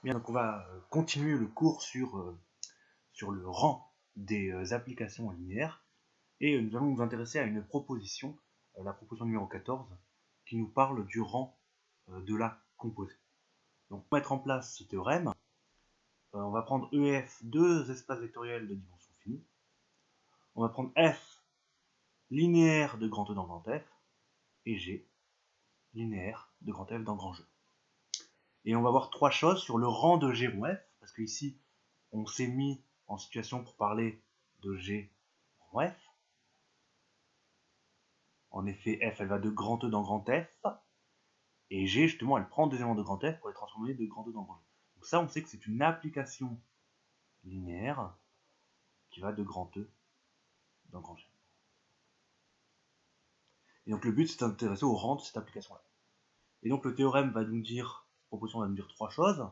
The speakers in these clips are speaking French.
Bien, donc on va continuer le cours sur le rang des applications linéaires et nous allons nous intéresser à une proposition, la proposition numéro 14, qui nous parle du rang de la composée. Donc pour mettre en place ce théorème, on va prendre EF, deux espaces vectoriels de dimension finie. On va prendre F linéaire de grand E dans grand F et G linéaire de grand F dans grand G. Et on va voir trois choses sur le rang de G rond F, parce qu'ici on s'est mis en situation pour parler de G rond F. En effet, F, elle va de grand E dans grand F, et G, justement, elle prend deux éléments de grand F pour les transformer de grand E dans grand G. Donc ça, on sait que c'est une application linéaire qui va de grand E dans grand G. Et donc le but, c'est de s'intéresser au rang de cette application-là. Et donc le théorème va nous dire, cette proposition va nous dire trois choses.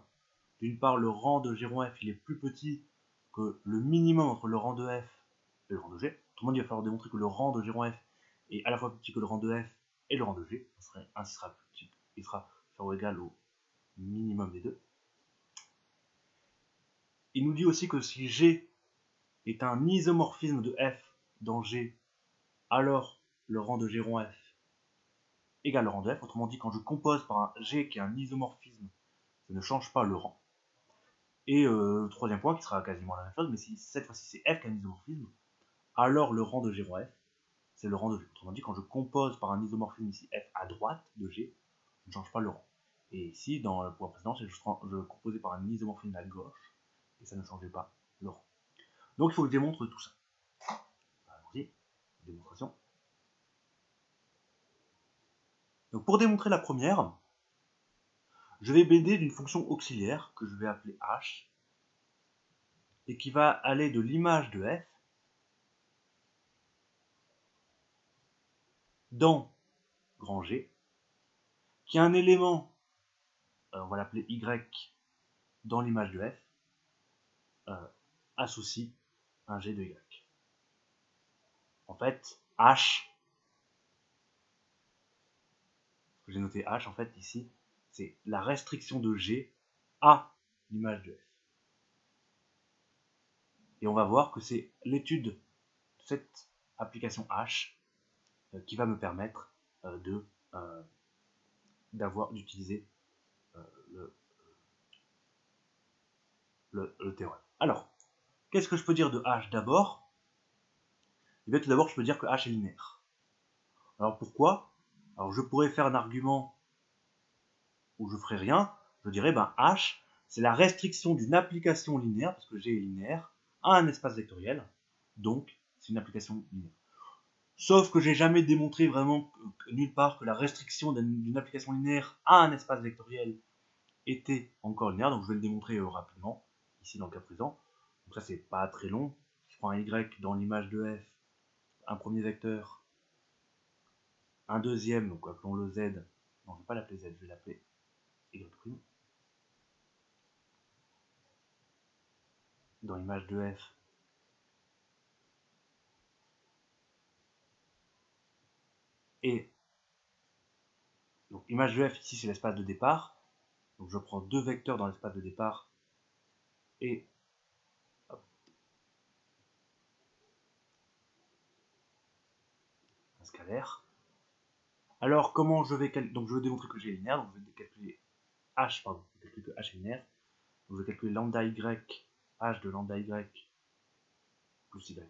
D'une part, le rang de G rond F, il est plus petit que le minimum entre le rang de F et le rang de G. Autrement dit, il va falloir démontrer que le rang de G rond F est à la fois plus petit que le rang de F et le rang de G. Ainsi sera plus petit, il sera faire ou égal au minimum des deux. Il nous dit aussi que si G est un isomorphisme de F dans G, alors le rang de G rond F égale le rang de F. Autrement dit, quand je compose par un G qui est un isomorphisme, ça ne change pas le rang. Et le troisième point qui sera quasiment la même chose, mais si cette fois-ci c'est F qui a un isomorphisme, alors le rang de G rond F, c'est le rang de G. Autrement dit, quand je compose par un isomorphisme ici F à droite de G, je ne change pas le rang. Et ici, dans le point précédent, je composais par un isomorphisme à gauche, et ça ne changeait pas le rang. Donc il faut que je démontre tout ça. Allons-y, démonstration. Donc pour démontrer la première, je vais BD d'une fonction auxiliaire que je vais appeler H, et qui va aller de l'image de F dans grand G, qui a un élément, on va l'appeler Y, dans l'image de F, associe un G de Y. En fait, H, j'ai noté H en fait ici, c'est la restriction de G à l'image de F. Et on va voir que c'est l'étude de cette application H qui va me permettre d'utiliser le théorème. Alors, qu'est-ce que je peux dire de H d'abord? Eh bien, tout d'abord, je peux dire que H est linéaire. Alors pourquoi? Alors je pourrais faire un argument où je ferai rien. Je dirais, ben H, c'est la restriction d'une application linéaire, parce que G est linéaire, à un espace vectoriel. Donc, c'est une application linéaire. Sauf que j'ai jamais démontré vraiment nulle part que la restriction d'une application linéaire à un espace vectoriel était encore linéaire. Donc je vais le démontrer rapidement, ici dans le cas présent. Donc ça, c'est pas très long. Je prends un Y dans l'image de F, un premier vecteur, un deuxième, donc appelons-le Z. Non, je ne vais pas l'appeler Z, je vais l'appeler Y'. Dans l'image de F, et donc image de F ici c'est l'espace de départ, donc je prends deux vecteurs dans l'espace de départ et hop, un scalaire. Alors comment je vais calculer, donc je vais démontrer que G est linéaire, donc je vais calculer H, pardon, je vais calculer que H est linéaire, donc je vais calculer lambda Y, H de lambda Y plus Y'.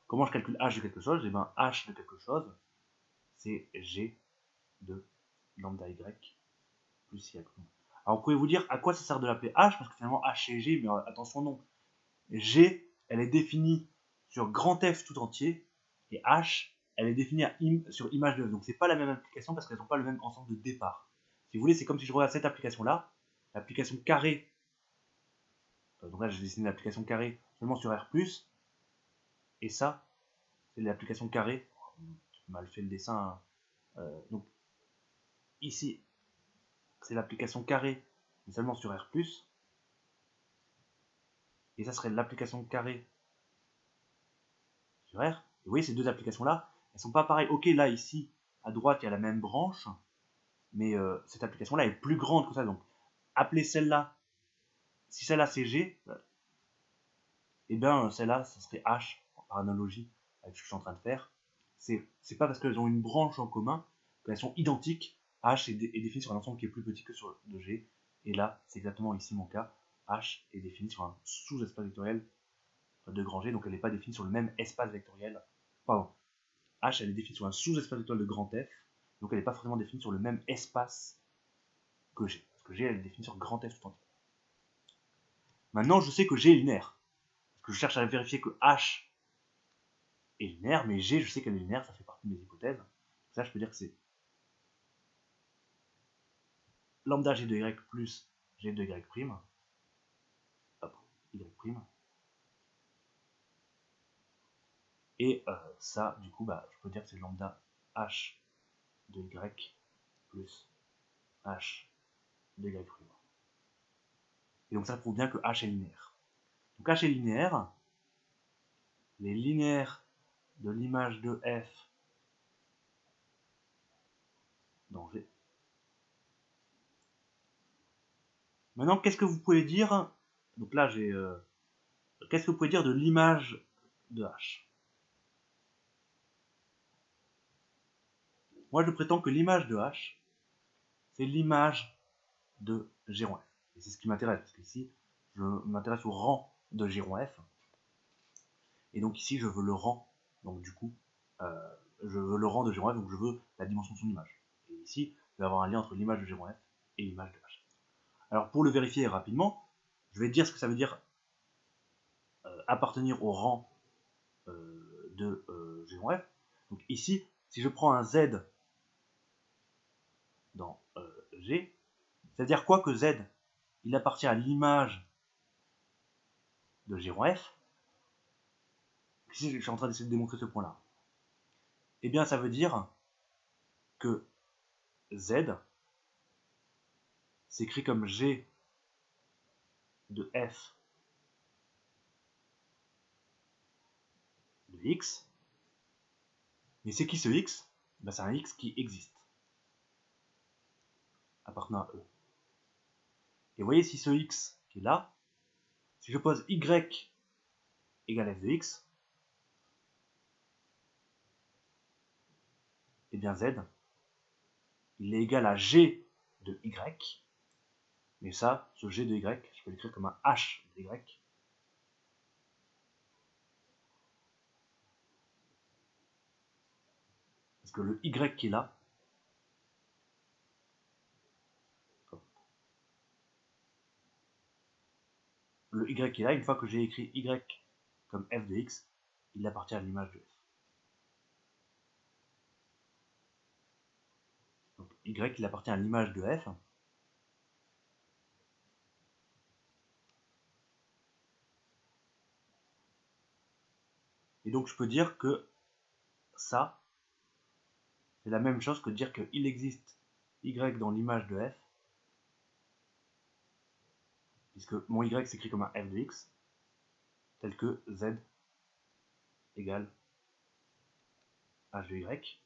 Comment je calcule H de quelque chose? Et bien H de quelque chose, c'est G de lambda Y plus Y'. Alors vous pouvez vous dire à quoi ça sert de l'appeler H, parce que finalement H c'est G, mais attention non. G, elle est définie sur grand F tout entier, et H, elle est définie sur image de F. Donc c'est pas la même application parce qu'elles n'ont pas le même ensemble de départ. Si vous voulez, c'est comme si je regarde cette application-là, l'application carrée. Donc là, j'ai dessiné l'application carrée seulement sur R+, et ça, c'est l'application carrée. J'ai mal fait le dessin. Donc ici, c'est l'application carrée, mais seulement sur R+, et ça serait l'application carrée sur R. Et vous voyez, ces deux applications-là, elles sont pas pareilles. Ok, là, ici, à droite, il y a la même branche, mais cette application-là est plus grande que ça. Donc, appeler celle-là si celle-là c'est G, et bien celle-là, ça serait H, par analogie avec ce que je suis en train de faire. C'est pas parce qu'elles ont une branche en commun qu'elles sont identiques. H est défini sur un ensemble qui est plus petit que sur de G. Et là, c'est exactement ici mon cas. H est défini sur un sous-espace vectoriel de grand G, donc elle n'est pas définie sur le même espace vectoriel. Pardon. H, elle est définie sur un sous-espace vectoriel de grand F, donc elle n'est pas forcément définie sur le même espace que G. Parce que G, elle est définie sur grand F tout entier. Maintenant, je sais que G est linéaire. Parce que je cherche à vérifier que H est linéaire, mais G, je sais qu'elle est linéaire, ça fait partie de mes hypothèses. Ça, je peux dire que c'est lambda G de Y plus G de Y prime. Hop, Y prime. Et ça, du coup, je peux dire que c'est lambda H de Y plus H de Y prime. Et donc ça prouve bien que H est linéaire. Donc H est linéaire. Les linéaires de l'image de F dans G. Maintenant, qu'est-ce que vous pouvez dire? Donc là, j'ai... qu'est-ce que vous pouvez dire de l'image de H? Moi, je prétends que l'image de H, c'est l'image de G rond F. Et c'est ce qui m'intéresse, parce qu'ici, je m'intéresse au rang de G rond F. Et donc ici, je veux le rang. Donc du coup, je veux le rang de G rond F, donc je veux la dimension de son image. Et ici, je vais avoir un lien entre l'image de G rond F et l'image de H. Alors pour le vérifier rapidement, je vais dire ce que ça veut dire appartenir au rang de G rond F. Donc ici, si je prends un Z dans G, c'est-à-dire quoi que Z, il appartient à l'image de G rond F. Ici, je suis en train d'essayer de démontrer ce point-là. Eh bien, ça veut dire que Z s'écrit comme G de F de X. Mais c'est qui ce X? C'est un X qui existe, appartenant à E. Et vous voyez, si ce X qui est là, si je pose Y égale F de X, et bien Z, il est égal à G de Y. Mais ça, ce G de Y, je peux l'écrire comme un H de Y. Parce que le Y qui est là, le Y qui est là, une fois que j'ai écrit Y comme F de X, il appartient à l'image de F. Donc Y, il appartient à l'image de F. Et donc je peux dire que ça, c'est la même chose que de dire qu'il existe Y dans l'image de F, puisque mon Y s'écrit comme un F de X, tel que Z égale H de Y.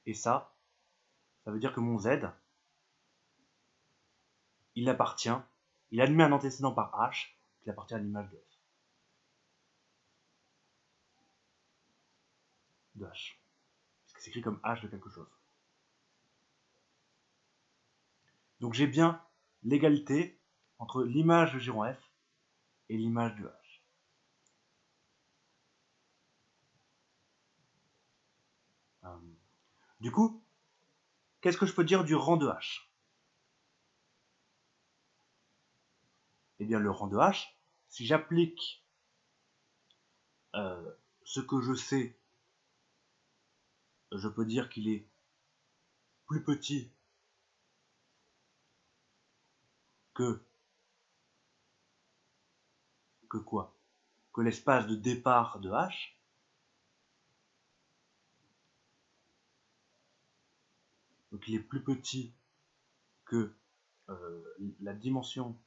Et ça veut dire que mon Z, il admet un antécédent par H, qui appartient à l'image de F. De H. Parce que c'est écrit comme H de quelque chose. Donc j'ai bien l'égalité entre l'image de G rond F et l'image de H. Du coup, qu'est-ce que je peux dire du rang de H? Eh bien, le rang de H, si j'applique ce que je sais, je peux dire qu'il est plus petit que quoi? Que l'espace de départ de H. Donc il est plus petit que la dimension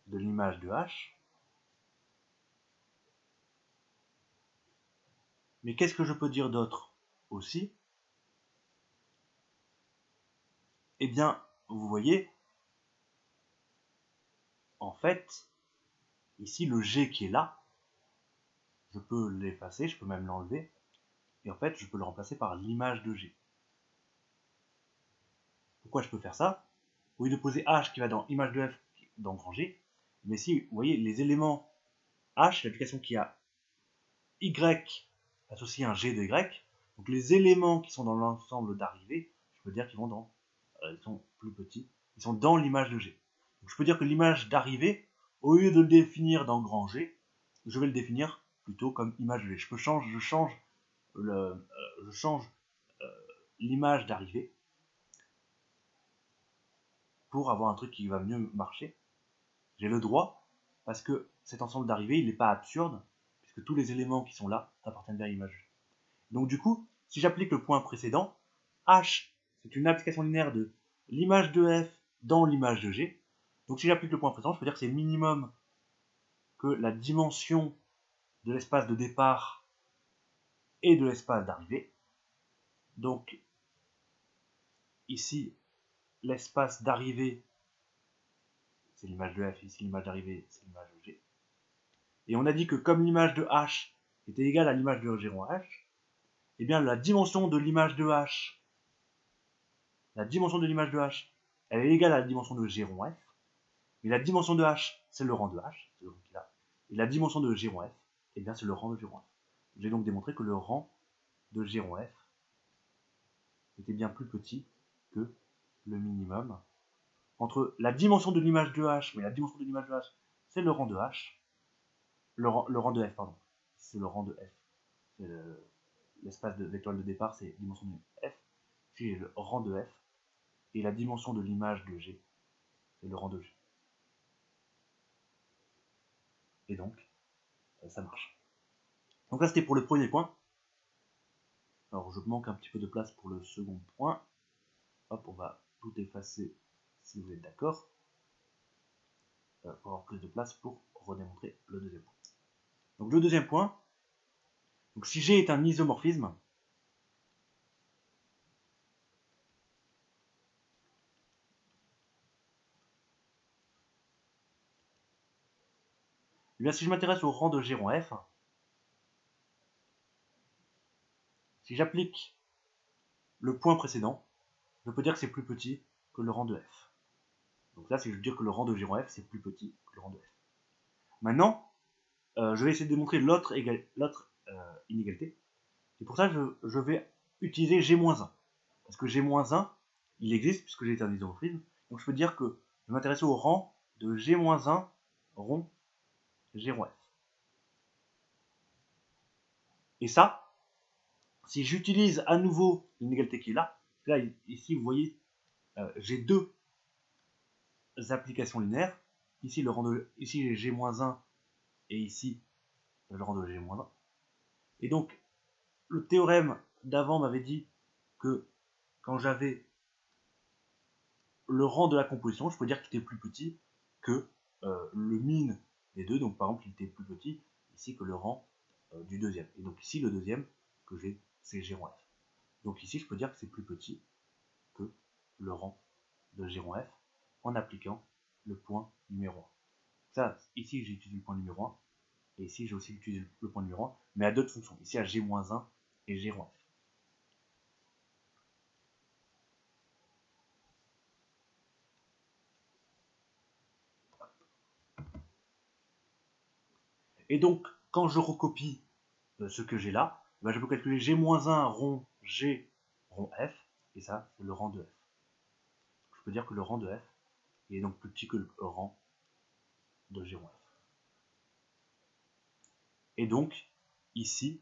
de l'image de H. Mais qu'est-ce que je peux dire d'autre? aussi, eh bien, vous voyez, en fait, ici, le G qui est là, je peux l'effacer, je peux même l'enlever, et en fait, je peux le remplacer par l'image de G. Pourquoi je peux faire ça? Au lieu de poser H qui va dans image de F dans grand G, mais si, vous voyez, les éléments H, l'application qui a Y associé à un G de Y, donc les éléments qui sont dans l'ensemble d'arrivée, je peux dire qu'ils vont dans, ils sont plus petits, ils sont dans l'image de G. Donc je peux dire que l'image d'arrivée, au lieu de le définir dans grand G, je vais le définir plutôt comme image de G. Je change l'image d'arrivée pour avoir un truc qui va mieux marcher. J'ai le droit, parce que cet ensemble d'arrivée, il n'est pas absurde, puisque tous les éléments qui sont là appartiennent bien à l'image. Donc du coup, si j'applique le point précédent, H, c'est une application linéaire de l'image de F dans l'image de G. Donc si j'applique le point précédent, je peux dire que c'est minimum que la dimension de l'espace de départ et de l'espace d'arrivée. Donc ici, l'espace d'arrivée, c'est l'image de F, ici l'image d'arrivée, c'est l'image de G. Et on a dit que comme l'image de H était égale à l'image de G rond H, eh bien la dimension de l'image de H, elle est égale à la dimension de G rond F. Et la dimension de H, c'est le rang de H, c'est le rang qu'il a. Et la dimension de G rond F, eh bien c'est le rang de G rond F. J'ai donc démontré que le rang de G rond F était bien plus petit que le minimum entre la dimension de l'image de H, mais la dimension de l'image de H, c'est le rang de H, le rang de F, pardon, c'est le rang de F. L'espace de l'étoile de départ, c'est dimension de F. Ici, j'ai le rang de F, et la dimension de l'image de G, c'est le rang de G. Et donc, ça marche. Donc là, c'était pour le premier point. Alors, je manque un petit peu de place pour le second point. Hop, on va tout effacer si vous êtes d'accord. Pour avoir plus de place pour redémontrer le deuxième point. Donc, le deuxième point, donc si G est un isomorphisme, eh bien, si je m'intéresse au rang de G rond F, si j'applique le point précédent, je peux dire que c'est plus petit que le rang de F. Donc là, si je veux dire que le rang de G rond F, c'est plus petit que le rang de F. Maintenant, je vais essayer de démontrer l'autre inégalité. Et pour ça, je vais utiliser G-1. Parce que G-1, il existe puisque j'ai été un isomorphisme. Donc je peux dire que je vais m'intéresser au rang de G-1 rond G rond F. Et ça, si j'utilise à nouveau l'inégalité qui est là, ici, vous voyez, j'ai deux applications linéaires. Ici, ici j'ai G-1 et ici, le rang de G-1. Et donc, le théorème d'avant m'avait dit que quand j'avais le rang de la composition, je peux dire qu'il était plus petit que le min des deux. Donc par exemple, il était plus petit ici que le rang du deuxième. Et donc ici, le deuxième que j'ai, c'est G rond F. Donc ici, je peux dire que c'est plus petit que le rang de G rond F en appliquant le point numéro 1. Ça, ici, j'ai utilisé le point numéro 1. Et ici, j'ai aussi utilisé le point numéro 1, mais à d'autres fonctions. Ici, à G-1 et G rond F. Et donc, quand je recopie ce que j'ai là, je peux calculer G-1 rond G rond F, et ça, c'est le rang de F. Je peux dire que le rang de F est donc plus petit que le rang de G rond F. Et donc, ici,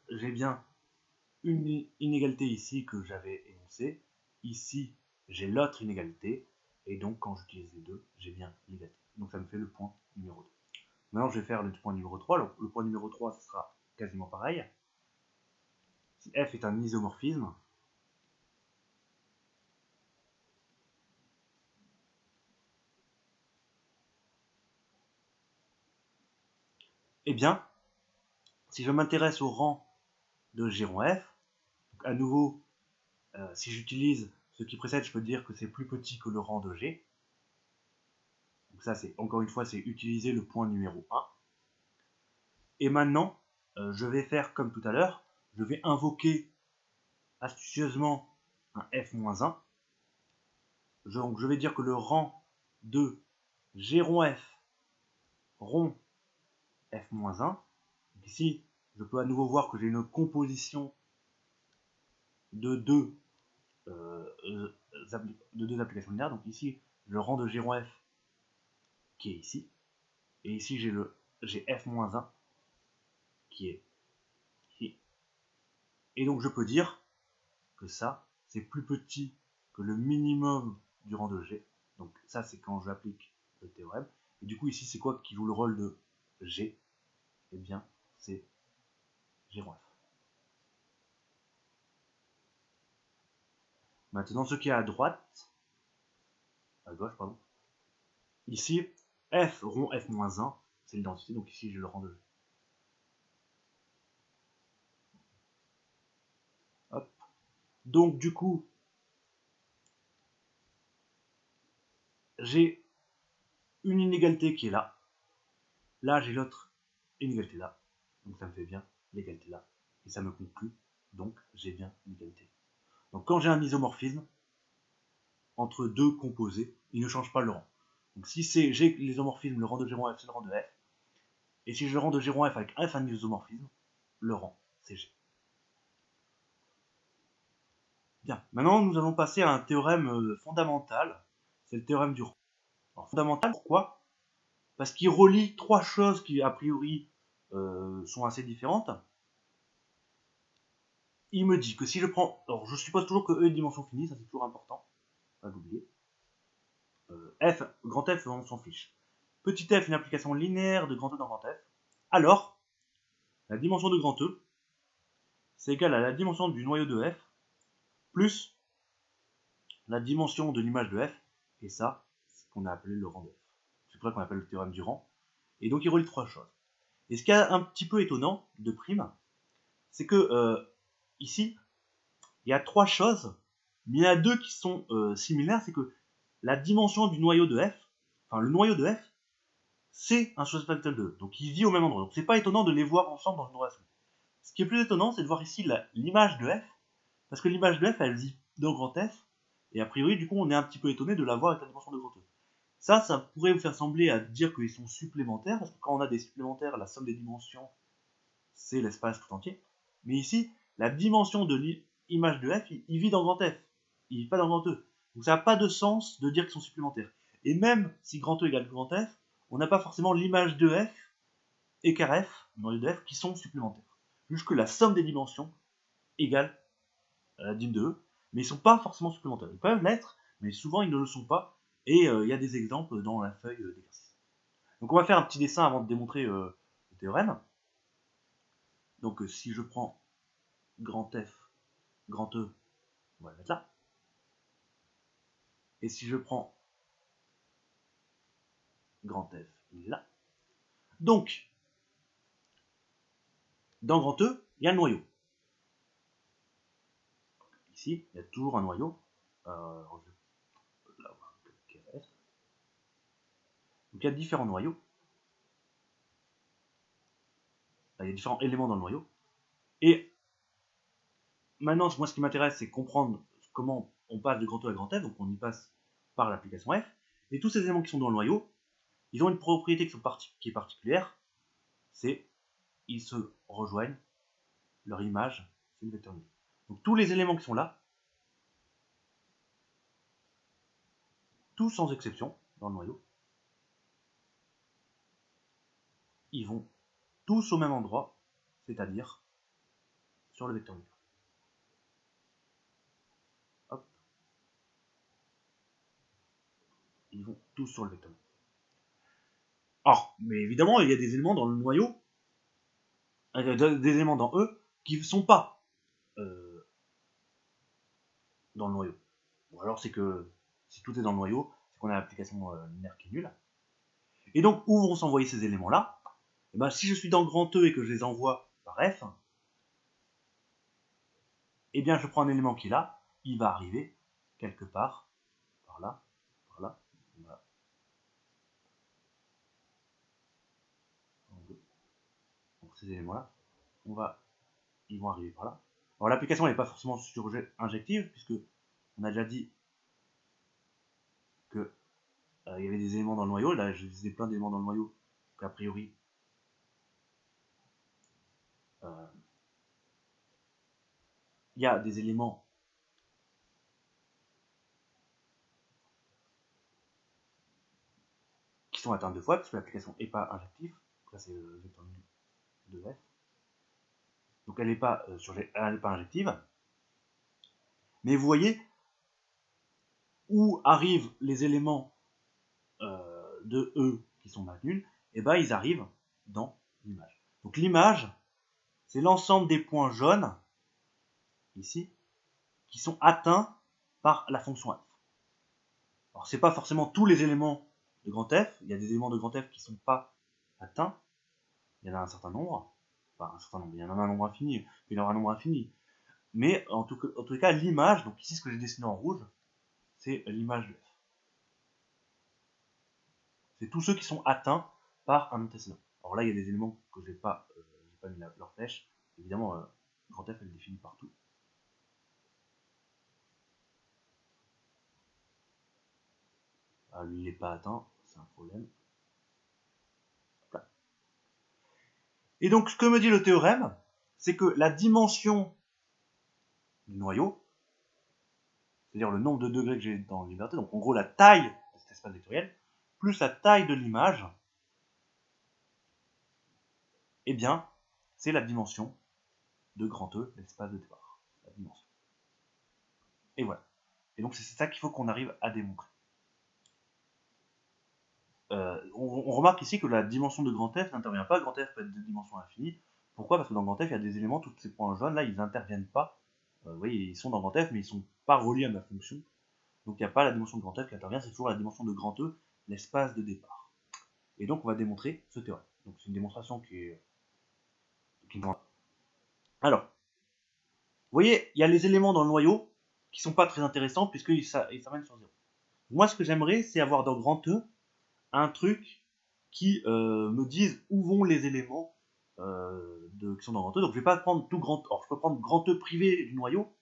j'ai bien une inégalité ici que j'avais énoncée. Ici, j'ai l'autre inégalité, et donc quand j'utilise les deux, j'ai bien l'égalité. Donc ça me fait le point numéro 2. Maintenant, je vais faire le point numéro 3. Alors, le point numéro 3, ce sera quasiment pareil. Si F est un isomorphisme, eh bien, si je m'intéresse au rang de G rond F. Donc, à nouveau, si j'utilise ce qui précède, je peux dire que c'est plus petit que le rang de G. Donc ça, c'est encore une fois, c'est utiliser le point numéro 1. Et maintenant, je vais faire comme tout à l'heure, je vais invoquer astucieusement un F-1. Donc je vais dire que le rang de G rond F, rond F-1. Ici, je peux à nouveau voir que j'ai une composition de deux applications linéaires. Donc ici, le rang de G rond F qui est ici. Et ici, j'ai F-1 qui est ici. Et donc je peux dire que ça, c'est plus petit que le minimum du rang de G. Donc ça, c'est quand j'applique le théorème. Et du coup, ici, c'est quoi qui joue le rôle de G? Eh bien, c'est G rond F. Maintenant, ce qui est à droite, à gauche, pardon, ici, F rond F-1, c'est l'identité, donc ici, j'ai le rang de G. Hop. Donc, du coup, j'ai une inégalité qui est là. Là, j'ai l'autre inégalité là. Donc, ça me fait bien l'égalité là. Et ça me conclut. Donc, j'ai bien l'égalité. Donc, quand j'ai un isomorphisme entre deux composés, il ne change pas le rang. Donc, si j'ai l'isomorphisme, le rang de G rond F, c'est le rang de F. Et si je le rang de G rond F avec F un isomorphisme, le rang, c'est G. Bien. Maintenant, nous allons passer à un théorème fondamental. C'est le théorème du rang. Alors, fondamental, pourquoi? Parce qu'il relie trois choses qui, a priori, sont assez différentes. Il me dit que si je prends... Alors, je suppose toujours que E est dimension finie, ça c'est toujours important. Pas d'oublier. F, grand F, on s'en fiche. Petit f, une application linéaire de grand E dans grand F. Alors, la dimension de grand E, c'est égal à la dimension du noyau de F, plus la dimension de l'image de F, et ça, c'est ce qu'on a appelé le rang de F. C'est pour ça qu'on appelle le théorème du rang. Et donc, il relie trois choses. Et ce qui est un petit peu étonnant de prime, c'est que ici, il y a trois choses, mais il y en a deux qui sont similaires, c'est que la dimension du noyau de F, enfin le noyau de F, c'est un Schoenfeld de E, donc il vit au même endroit. Donc c'est pas étonnant de les voir ensemble dans une relation. Ce qui est plus étonnant, c'est de voir ici l'image de F, parce que l'image de F, elle vit dans grand F, et a priori, du coup, on est un petit peu étonné de la voir avec la dimension de grand E. Ça pourrait vous faire sembler à dire qu'ils sont supplémentaires, parce que quand on a des supplémentaires, la somme des dimensions, c'est l'espace tout entier. Mais ici, la dimension de l'image de F, il vit dans grand F, il vit pas dans grand E. Donc ça n'a pas de sens de dire qu'ils sont supplémentaires. Et même si grand E égale grand F, on n'a pas forcément l'image de F et car F, dans de F, qui sont supplémentaires. Juste que la somme des dimensions égale à la dim de E, mais ils ne sont pas forcément supplémentaires. Ils peuvent l'être, mais souvent ils ne le sont pas, et il y a des exemples dans la feuille d'exercice. Donc on va faire un petit dessin avant de démontrer le théorème. Donc si je prends grand F, grand E, on va le mettre là. Et si je prends grand F, il est là. Donc, dans grand E, il y a le noyau. Ici, il y a toujours un noyau. Donc il y a différents noyaux. Il y a différents éléments dans le noyau. Et maintenant, moi, ce qui m'intéresse, c'est comprendre comment on passe de grand E à grand F. Donc on y passe par l'application F. Et tous ces éléments qui sont dans le noyau, ils ont une propriété qui est particulière. C'est ils se rejoignent. Leur image, c'est le vecteur nu. Donc tous les éléments qui sont là, tous sans exception, dans le noyau, ils vont tous au même endroit, c'est-à-dire sur le vecteur nu. Hop. Ils vont tous sur le vecteur nu. Alors, mais évidemment, il y a des éléments dans le noyau, des éléments dans E, qui ne sont pas dans le noyau. Ou alors c'est que si tout est dans le noyau, c'est qu'on a l'application linéaire qui est nulle. Et donc, où vont s'envoyer ces éléments-là? Et ben, si je suis dans grand E et que je les envoie par F, eh bien je prends un élément qui est là, il va arriver quelque part, par là, voilà. Donc ces éléments-là, ils vont arriver par là. Alors l'application n'est pas forcément injective, puisque on a déjà dit que il y avait des éléments dans le noyau. Là, je disais plein d'éléments dans le noyau, donc a priori, il y a des éléments qui sont atteints deux fois, parce que l'application n'est pas injective. Là, c'est le vecteur de F. Donc elle n'est pas, pas injective. Mais vous voyez où arrivent les éléments de E qui sont maintenus, et ben ils arrivent dans l'image. Donc l'image, c'est l'ensemble des points jaunes, ici, qui sont atteints par la fonction F. Alors c'est pas forcément tous les éléments de grand F, il y a des éléments de grand F qui ne sont pas atteints, il y en a un certain nombre, enfin un certain nombre, il y en a un nombre infini, il y en aura un nombre infini. Mais en tout cas, l'image, donc ici ce que j'ai dessiné en rouge, c'est l'image de F. C'est tous ceux qui sont atteints par un antécédent. Alors là, il y a des éléments que j'ai pas mis leur flèche. Évidemment, grand F, elle est définie partout. Lui, il n'est pas atteint, c'est un problème. Voilà. Et donc, ce que me dit le théorème, c'est que la dimension du noyau, c'est-à-dire le nombre de degrés que j'ai dans la liberté, donc en gros la taille de cet espace vectoriel, plus la taille de l'image, eh bien, c'est la dimension de grand E, l'espace de départ. La dimension. Et voilà. Et donc c'est ça qu'il faut qu'on arrive à démontrer. On remarque ici que la dimension de grand F n'intervient pas. Grand F peut être de dimension infinie. Pourquoi? Parce que dans grand F, il y a des éléments, tous ces points jaunes là, ils n'interviennent pas. Vous voyez, ils sont dans grand F, mais ils ne sont pas reliés à ma fonction. Donc il n'y a pas la dimension de grand F qui intervient, c'est toujours la dimension de grand E, l'espace de départ. Et donc on va démontrer ce théorème. Donc c'est une démonstration qui est... Alors, vous voyez, il y a les éléments dans le noyau qui ne sont pas très intéressants puisqu'ils s'amènent sur 0. Moi, ce que j'aimerais, c'est avoir dans grand E un truc qui me dise où vont les éléments qui sont dans grand E. Donc je ne vais pas prendre tout grand E. Alors je peux prendre grand E privé du noyau,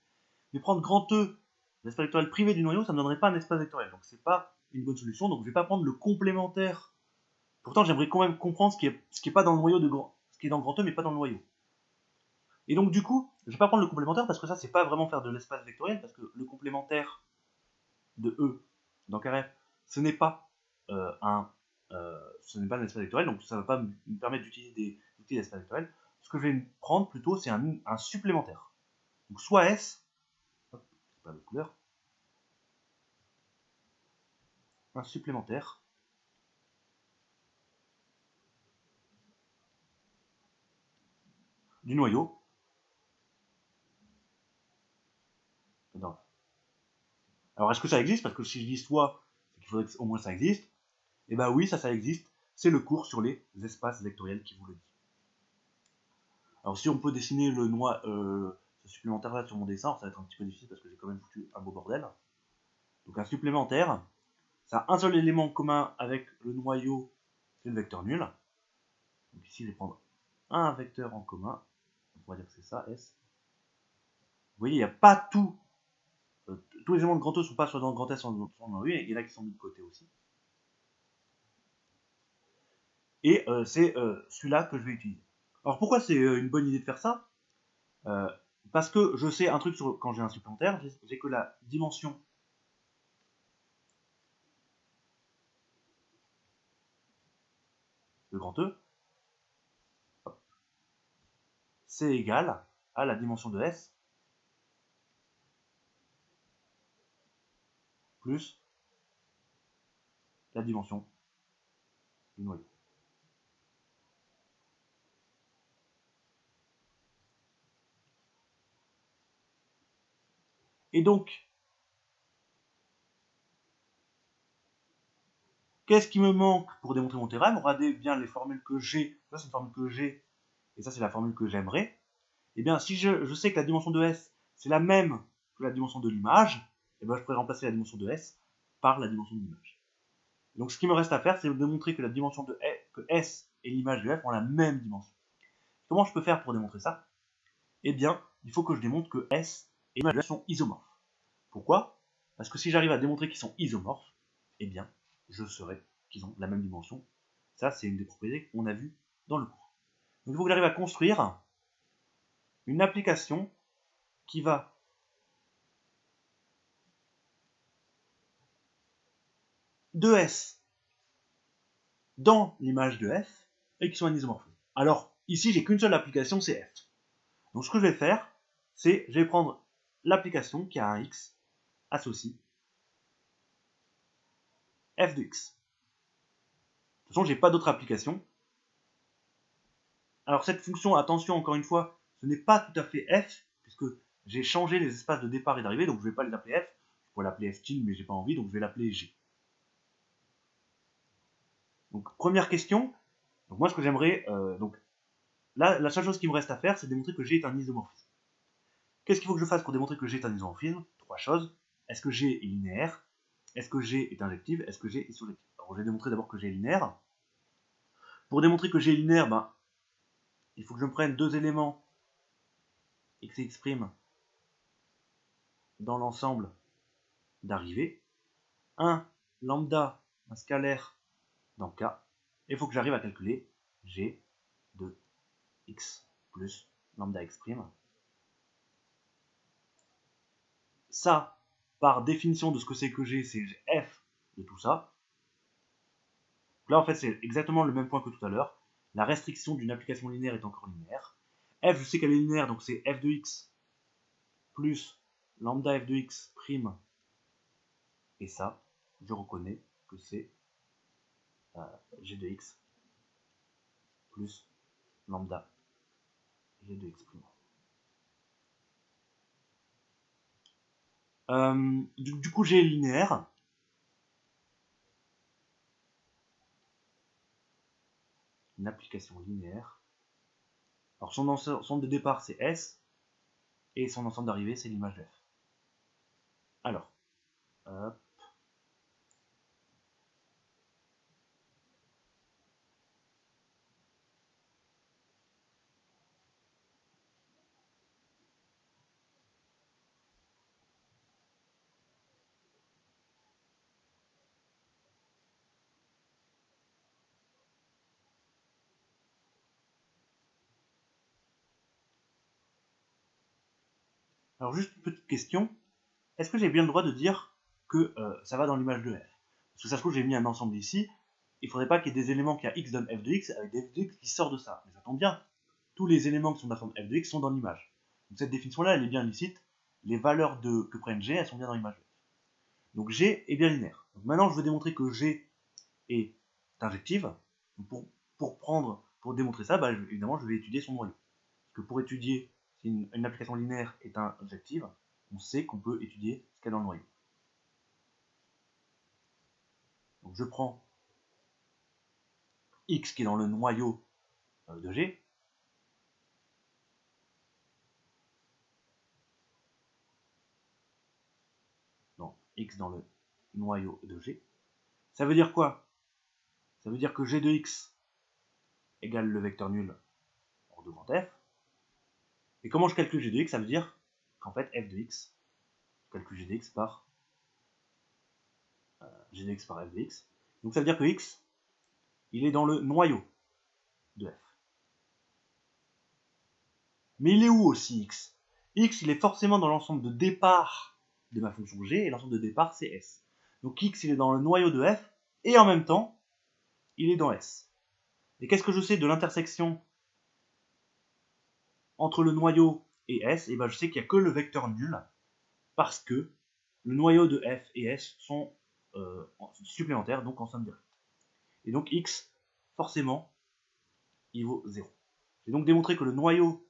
mais prendre grand E, l'espace vectoriel privé du noyau, ça ne me donnerait pas un espace vectoriel. Donc c'est pas une bonne solution. Donc je ne vais pas prendre le complémentaire. Pourtant j'aimerais quand même comprendre ce qui est pas dans le noyau ce qui est dans grand E, mais pas dans le noyau. Et donc du coup, je ne vais pas prendre le complémentaire parce que ça, c'est pas vraiment faire de l'espace vectoriel, parce que le complémentaire de E dans carré, ce n'est pas un espace vectoriel, donc ça ne va pas me permettre d'utiliser des outils d'espace vectoriel. Ce que je vais prendre plutôt, c'est un supplémentaire. Donc soit S, hop, c'est pas de couleur, un supplémentaire du noyau. Non. Alors est-ce que ça existe? Parce que si je dis soit, c'est qu'il faudrait qu'au moins ça existe. Et ben oui, ça existe. C'est le cours sur les espaces vectoriels qui vous le dit. Alors si on peut dessiner ce supplémentaire là sur mon dessin, ça va être un petit peu difficile parce que j'ai quand même foutu un beau bordel. Donc un supplémentaire, ça a un seul élément commun avec le noyau, c'est le vecteur nul. Donc ici je vais prendre un vecteur en commun, on va dire que c'est ça, S. Vous voyez, il n'y a pas tous les éléments de grand E ne sont pas soit dans le grand S, soit dans le noyau, il y en a qui sont mis de côté aussi. Et c'est celui-là que je vais utiliser. Alors pourquoi c'est une bonne idée de faire ça? Parce que je sais un truc quand j'ai un supplémentaire, c'est que la dimension de grand E, c'est égal à la dimension de S plus la dimension du noyau. Et donc, qu'est-ce qui me manque pour démontrer mon théorème? Regardez bien les formules que j'ai. Ça, c'est une formule que j'ai, et ça, c'est la formule que j'aimerais. Et bien, si je sais que la dimension de S, c'est la même que la dimension de l'image, et ben je pourrais remplacer la dimension de S par la dimension de l'image. Donc ce qui me reste à faire, c'est de démontrer que la dimension de que S et l'image de F ont la même dimension. Comment je peux faire pour démontrer ça? Eh bien, il faut que je démontre que S et l'image de F sont isomorphes. Pourquoi? Parce que si j'arrive à démontrer qu'ils sont isomorphes, eh bien, je saurai qu'ils ont la même dimension. Ça, c'est une des propriétés qu'on a vues dans le cours. Donc il faut que j'arrive à construire une application qui va de S dans l'image de F et qui soit un isomorphisme. Alors, ici, j'ai qu'une seule application, c'est F. Donc ce que je vais faire, c'est je vais prendre l'application qui a un X associé F de X. De toute façon, j'ai pas d'autre application. Alors cette fonction, attention, encore une fois, ce n'est pas tout à fait F, puisque j'ai changé les espaces de départ et d'arrivée, donc je ne vais pas les appeler F. Je pourrais l'appeler F tilde, mais j'ai pas envie, donc je vais l'appeler G. Donc première question. Donc moi, ce que j'aimerais, donc là, la seule chose qui me reste à faire, c'est démontrer que G est un isomorphisme. Qu'est-ce qu'il faut que je fasse pour démontrer que G est un isomorphisme? Trois choses. Est-ce que G est linéaire? Est-ce que G est injective? Est-ce que G est surjective? Alors je vais démontrer d'abord que G est linéaire. Pour démontrer que G est linéaire, ben, il faut que je me prenne deux éléments x et x' dans l'ensemble d'arrivée. Un lambda, un scalaire dans K. Et il faut que j'arrive à calculer G de x plus lambda x'. Ça, par définition de ce que c'est que G, c'est f de tout ça. Là, en fait, c'est exactement le même point que tout à l'heure. La restriction d'une application linéaire est encore linéaire. F, je sais qu'elle est linéaire, donc c'est f de x plus lambda f de x prime. Et ça, je reconnais que c'est g de x plus lambda g de x prime. Du coup, G est linéaire. Une application linéaire. Alors son ensemble de départ c'est S et son ensemble d'arrivée c'est l'image de F. Alors, hop. Alors juste une petite question. Est-ce que j'ai bien le droit de dire que ça va dans l'image de F? Parce que ça se trouve j'ai mis un ensemble ici. Il ne faudrait pas qu'il y ait des éléments qui a x donne f de x avec des f de x qui sortent de ça. Mais ça tombe bien. Tous les éléments qui sont de la forme f de x sont dans l'image. Donc cette définition-là, elle est bien licite. Les valeurs que prenne G, elles sont bien dans l'image de F. Donc G est bien linéaire. Donc maintenant, je veux démontrer que G est injective. Donc pour démontrer ça, bah, évidemment, je vais étudier son noyau. Parce que pour étudier si une application linéaire est injective, on sait qu'on peut étudier ce qu'il y a dans le noyau. Donc je prends x qui est dans le noyau de G. Donc x dans le noyau de G. Ça veut dire quoi? Ça veut dire que G de x égale le vecteur nul en 2 grand F. Et comment je calcule G de x? Ça veut dire qu'en fait f de x, je calcule G de x par G de x par f de x. Donc ça veut dire que x, il est dans le noyau de f. Mais il est où aussi x? X, il est forcément dans l'ensemble de départ de ma fonction g, et l'ensemble de départ, c'est S. Donc x, il est dans le noyau de f, et en même temps, il est dans S. Et qu'est-ce que je sais de l'intersection entre le noyau et S? Et ben je sais qu'il n'y a que le vecteur nul, parce que le noyau de f et S sont supplémentaires, donc en somme directe. Et donc x, forcément, il vaut 0. J'ai donc démontré que le noyau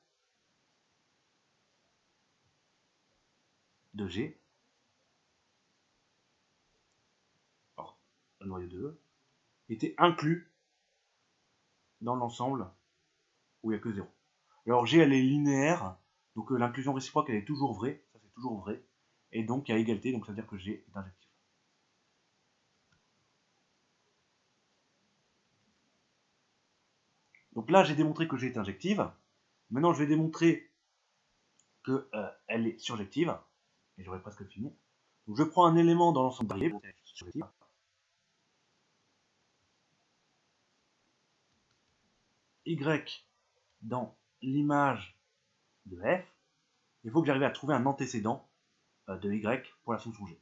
de G, alors le noyau de E, était inclus dans l'ensemble où il n'y a que 0. Alors G, elle est linéaire, Donc l'inclusion réciproque, elle est toujours vraie, ça c'est toujours vrai. Et donc il y a égalité, donc ça veut dire que G est injective. Donc là, j'ai démontré que G est injective. Maintenant, je vais démontrer qu'elle est surjective. Et j'aurais presque fini. Donc je prends un élément dans l'ensemble dérivé, surjective. Y dans l'image de f. Il faut que j'arrive à trouver un antécédent de y pour la fonction g.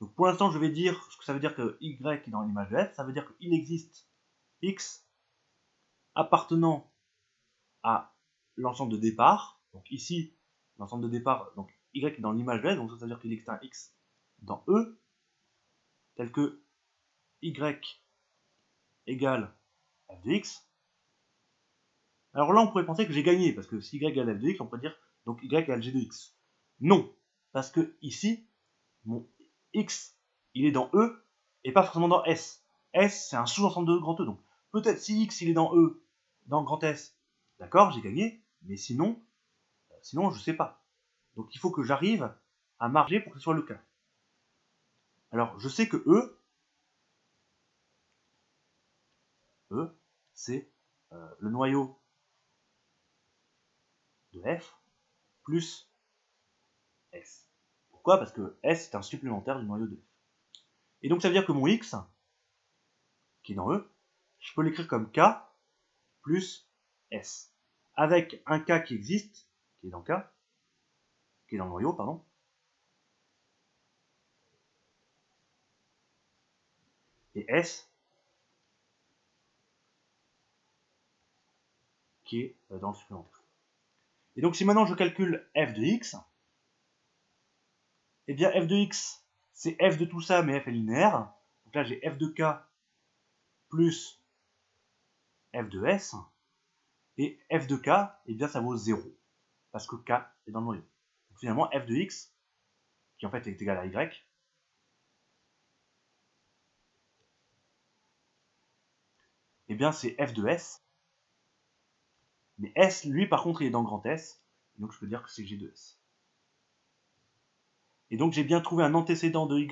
Donc pour l'instant, je vais dire ce que ça veut dire que y est dans l'image de f. Ça veut dire qu'il existe x appartenant à l'ensemble de départ. Donc ici, l'ensemble de départ, donc y est dans l'image de f, donc ça veut dire qu'il existe un x dans E, tel que y égale f de x. Alors là, on pourrait penser que j'ai gagné, parce que si y égale f de x, on pourrait dire donc y égale g de x. Non, parce que ici, mon x, il est dans E, et pas forcément dans S. S, c'est un sous-ensemble de grand E, donc peut-être si x, il est dans E, dans grand S, d'accord, j'ai gagné, mais sinon, je sais pas. Donc il faut que j'arrive à marger pour que ce soit le cas. Alors, je sais que c'est le noyau de f plus S. Pourquoi? Parce que S est un supplémentaire du noyau de f. Et donc ça veut dire que mon x, qui est dans E, je peux l'écrire comme k plus S. Avec un k qui existe, qui est dans k, qui est dans le noyau, pardon, et S qui est dans le supplémentaire. Et donc si maintenant je calcule f de x, eh bien f de x, c'est f de tout ça, mais f est linéaire. Donc là j'ai f de k plus f de s, et f de k, eh bien ça vaut 0, parce que k est dans le noyau. Donc finalement f de x, qui en fait est égal à y, eh bien c'est f de s, mais s, lui, par contre, il est dans grand S, donc je peux dire que c'est g de s. Et donc j'ai bien trouvé un antécédent de y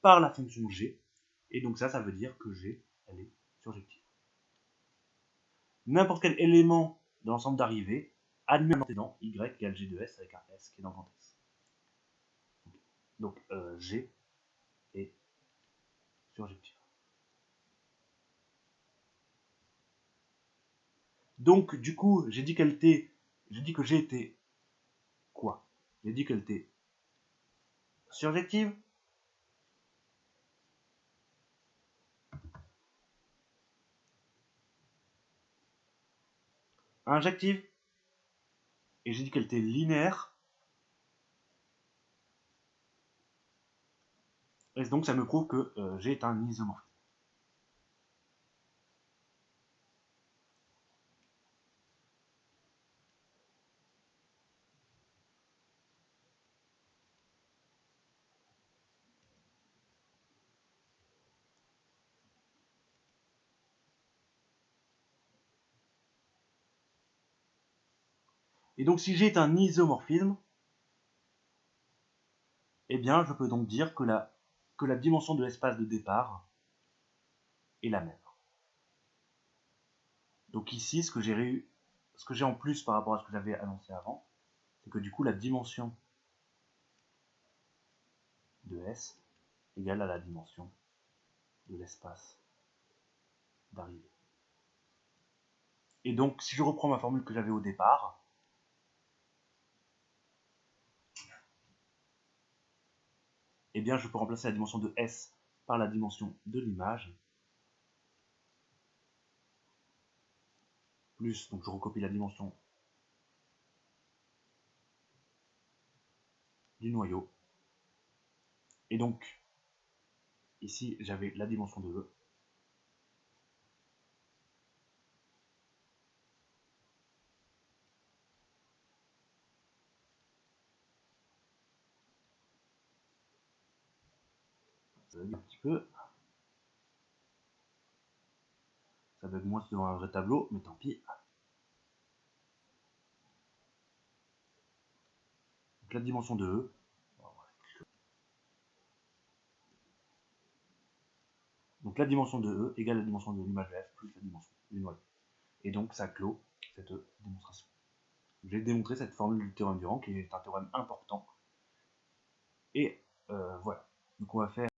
par la fonction g, et donc ça veut dire que g, elle est surjective. N'importe quel élément de l'ensemble d'arrivée admet un antécédent y égale g de s avec un s qui est dans grand S. Donc g est surjective. Donc du coup, j'ai dit que g était quoi? J'ai dit qu'elle était surjective, injective, et j'ai dit qu'elle était linéaire. Et donc ça me prouve que G est un isomorphisme. Et donc si G est un isomorphisme, eh bien je peux donc dire que la dimension de l'espace de départ est la même. Donc ici, ce que j'ai en plus par rapport à ce que j'avais annoncé avant, c'est que du coup la dimension de S égale à la dimension de l'espace d'arrivée. Et donc si je reprends ma formule que j'avais au départ, eh bien je peux remplacer la dimension de S par la dimension de l'image, plus, donc je recopie la dimension du noyau. Et donc, ici, j'avais la dimension de E. Ça bug un petit peu. Ça bug moins devant un vrai tableau, mais tant pis. Donc la dimension de E, donc la dimension de E égale la dimension de l'image de F plus la dimension du noyau. Et donc ça clôt cette démonstration. J'ai démontré cette formule du théorème du rang qui est un théorème important. Et voilà. Donc on va faire